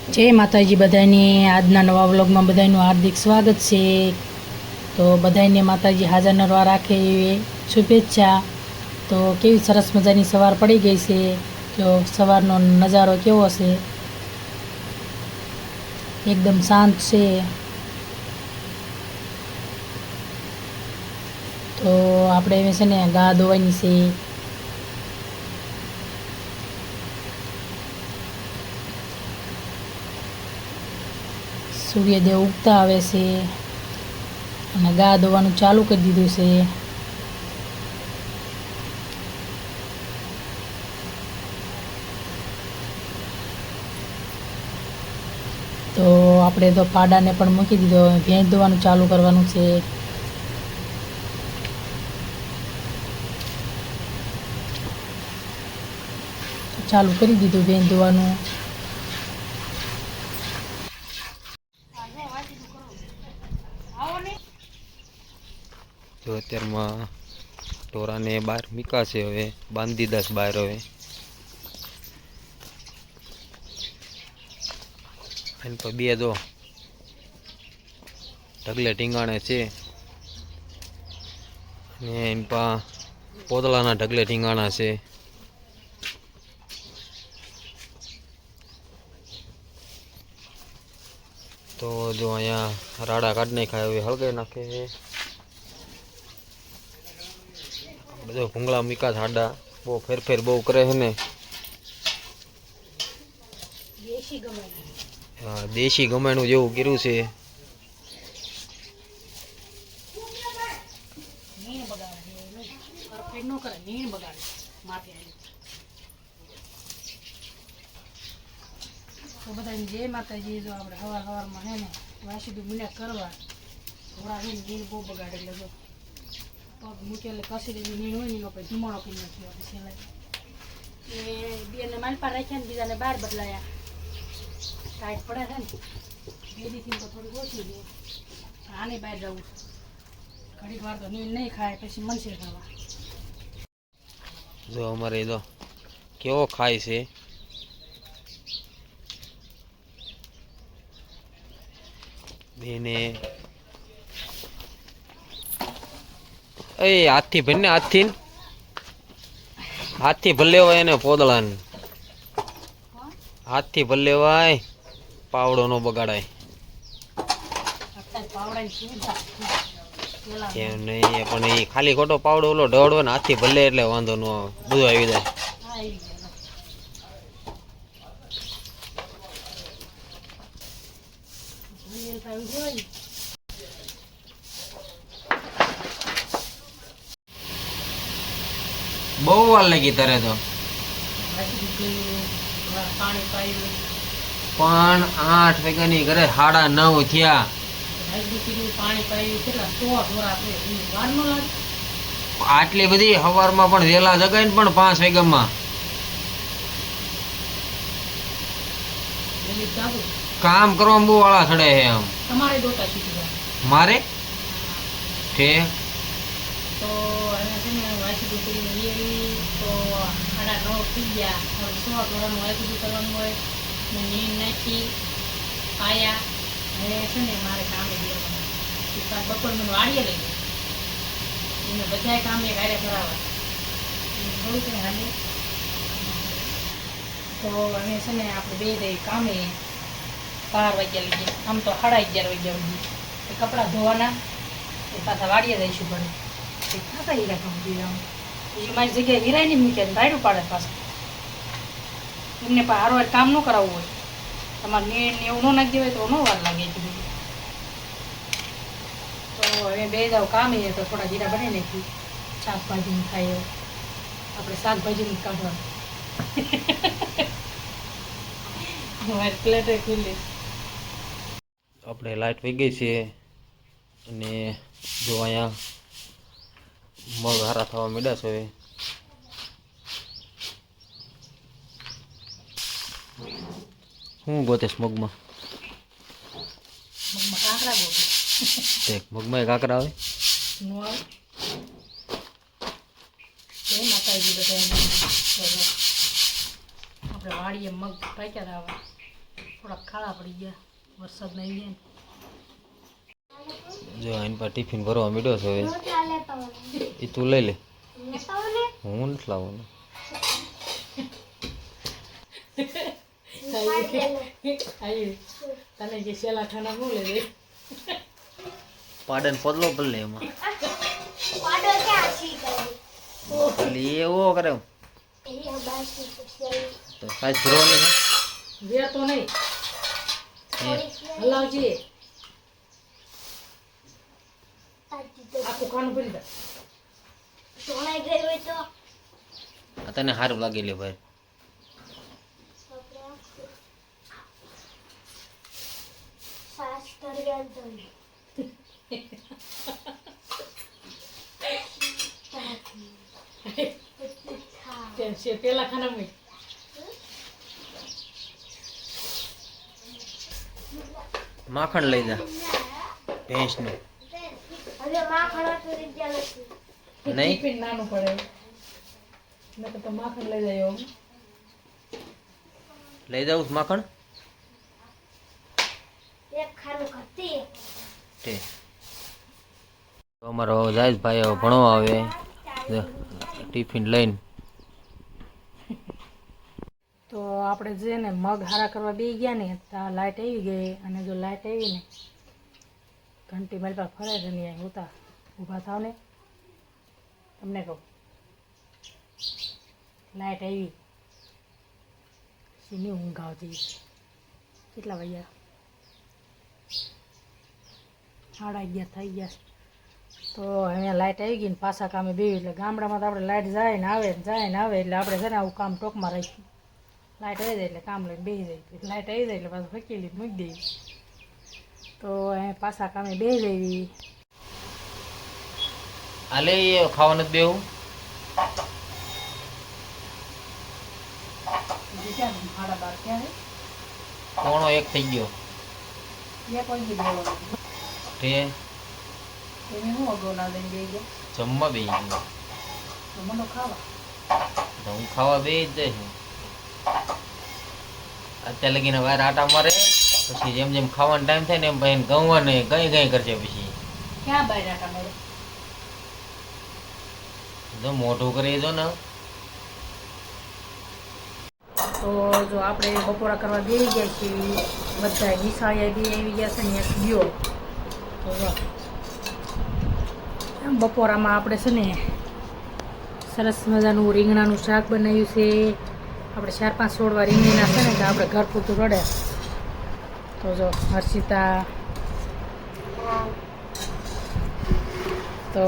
जय माताजी बधाने आजना नवा व्लॉग में बधाईनु हार्दिक स्वागत है। तो बधाईने माताजी हाजर नरवा राखे एवी शुभेच्छा। तो केवी सरस मजानी सवार पड़ी गई है। जो सवारनो नजारो केवो छे, एकदम शांत से। तो आपणे छे ने गा धोवानी छे। सूर्यदेव उगता आवे छे અને ગા ધોવાનું ચાલુ કરી દીધું છે। તો આપણે તો પાડાને પણ મૂકી દીધો, ભેંસ ધોવાનું ચાલુ કરવાનું છે। ચાલુ કરી દીધું ભેંસ ધોવાનું। जो अत्यारमा टोरा ने बार मीका से हवे बांधी दस बार हवे इन पर बे दो ढगले टींगाणे छे ने इन पा पोदलाना ढगले टींगाणा छे। तो जो अहींया राडा काढ नाख्या हवे हळगाई नाखे बधो भूंगळा मीका साडा बहु फेरफेर बहु करे है ने। देशी गमेणु जेवुं कर्युं छे। तो बधाई जय माताजी। जो आपणे हवार हवार में है ने वासीदू मुन्या करवा थोड़ा है नीर बहु बगाड़े लगो पग मूके એટલે કસી દેવી નીણ હોય ને એનો પછી ધુમાડો કરી નાખ્યો પછી એ બેને માલ પર રાખ્યા ને બીજાને બહાર બદલાયા ટાઈટ પડે છે ને બે દીથી તો થોડી ઓછી દે આને બહાર જવું ઘડીક વાર તો નીણ નહીં ખાય પછી મનસે ખાવા। जो हमारे तो केवो खाय छे बेने ए हाथी भन्ने हाथी भलेवाय ने पोदळान हाथी भलेवाय पावड़ो नो बगाड़ाय केम नहीं पण ई खाली खोटो पावड़ो ओलो ढोड़ो ने हाथी भले એટલે વાંધો નો આવે બધું આવી જાય। बहु वार लगी तरे तो पण 8 वाग्यानी घरे 9:30 थया। आटली बधी हवारमा पण वेला जगाय ने पण 5 वाग्यामां काम करवा बहू वाला छड़े है। हम मारे ठे तो तो 9:30 થઈ ગયા હવે સો ધોરણ વાયકું કરવાનું હોય ને નીંદ નાખી આયા હવે છે ને મારે કામે દેવાનું બપોર મને વાડીએ લઈ ગઈ એને બધાય કામ એક હારે કરાવવા થોડું કંઈ હાલે તો અમે છે ને આપણે બે દઈ કામે 12 વાગ્યા લઈ ગયા આમ તો 11:30 વાગ્યા સુધી કપડાં ધોવાના એ પાછા વાડીએ જઈશું પડે એ ખાતા હીરા કામ જોઈએ એ મારી જગ્યાએ હીરાય નહીં મૂકે રાયડું પાડે પાછું એમને પણ હારો કામ ન કરાવવું હોય તમારે નીણ ને એવું ન નાખી દેવાય તો ન વાર લાગે એટલી બધી। તો હવે બે જાવ કામે તો થોડા જીરા બનાવી નાખી શાકભાજીને ખાઈએ આપણે શાકભાજીને કાઢવાનું મારી પ્લેટ ખુલ્લી આપણે લાઈટ વહી ગઈ છે અને જો અહીંયા मग हारा थवा मीडा छे। हूँ गोतेश मग में काकरा गोते देख मग में काकरा आवे नो आवे ए माताजी बताई आपणे वाड़ीए मग पाक्या आवे થોડાક ખાડા પડી ગયા વરસાદ નહીં ગયા ને. જો એની પર ટિફિન ભરવા મીડ્યો છે હવે એ તું લઈ લે હું નથી લાવવાનું તને જે સેલા ખાના હું લઈ દે પાડન પતલો ભલે એમાં એટલે એવો કરે તો સાઈઝ ભરવાની છે વેર તો નહીં હલાવજે આખું ખાનું ભરી દે આ તને સારું લાગે લે ભાઈ પેલા ખાના માખણ લઈ જા ભેંસનું નહીં નાનું પડે નકર તો માખણ લઈ જાય લઈ જાઉં માખણ તે અમારો જાયજ ભાઈ હવે ભણવા આવે ટિફિન લઈને તો આપણે જે ને મગ હારા કરવા બેસી ગયા ને ત્યાં લાઇટ આવી ગઈ અને જો લાઇટ આવી ને ઘંટી મારી પાસે ફરે છે નહીં હોતા ઊભા થાવ ને તમને કહું લાઇટ આવી સીની ઊંઘ આવતી કેટલા વાગ્યા 11:30 થઈ ગયા તો અહીંયા લાઇટ આવી ગઈ ને પાછા કામે બેવી એટલે ગામડામાં તો આપણે લાઇટ જાય ને આવે એટલે આપણે છે ને આવું કામ ટોકમાં રાખીએ લાઇટ આવી જાય એટલે કામ લઈને બેસી જાય લાઇટ આવી જાય એટલે પાછું ફેંકી મૂકી દઈએ તો અહીંયા પાછા કામે બેસી જઈએ હાલે ખાવા નથી દેવું કોણો એક થઈ ગયો તે જમવા બે ગયો હું ખાવા બે જ જાય અત્યારે લગીને વાર આટા મારે પછી જેમ જેમ ખાવાનો ટાઈમ થાય ને એમ ભાઈ ગવવા ને ગઈ કરશે પછી ક્યાં બહાર આટા મળે જો મોઢું કરી દો ને તો જો આપણે બપોરા કરવા બેસી ગયા છીએ બધા નિશાળે બી આવી ગયા છે ને એક ગયો તો જો બપોરામાં આપણે છે ને સરસ મજાનું રીંગણાનું શાક બનાવ્યું છે આપણે 4-5 છોડવા રીંગણીના છે ને તો આપણે ઘર પૂરતું રડે તો જો હર્ષિતા તો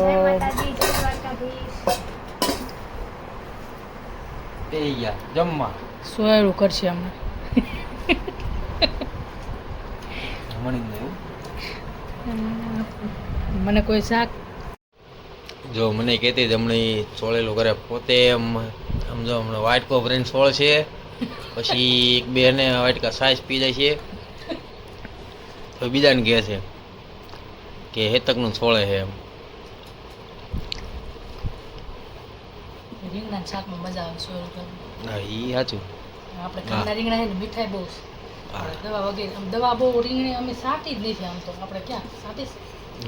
તે ગયા જમવા સોયરું કરશે હમણાં મણી મને કોઈ શાક જો મને કહેતી હમણાં સોળેલું કરે પોતે એમ સમજો હમણાં વાટકો ભરીને સોળ છે પછી એક બે ને વાટકા સાઈઝ પી જાય છે તો બીજાને કહે છે કે હેતકનું સોળે છે એમ રીંગણા શાકમાં મજા આવે સોયરું કરવું હા એ સાચું આપણે કાંદા રીંગણા છે ને મીઠાઈ બહુ છે દવા વગેરે દવા બહુ રીંગણી અમે સાટી જ નથી આમ તો આપણે ક્યાં સાટીશ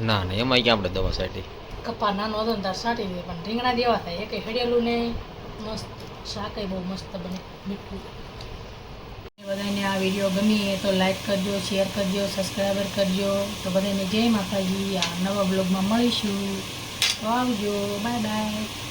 ના ના એમાં ક્યાં આપણે દવા સાટી કપા નાનો હતો ને તાર સાટી દે પણ રીંગણા દેવા થાય એક હળિયેલું ને મસ્ત શાકય બહુ મસ્ત બને મીઠું બધાને આ વિડીયો ગમી તો લાઈક કરજો શેર કરજો સબસ્ક્રાઈબર કરજો તો બધાને જય માતાજી આ નવા બ્લોગમાં મળીશું તો આવજો બાય બાય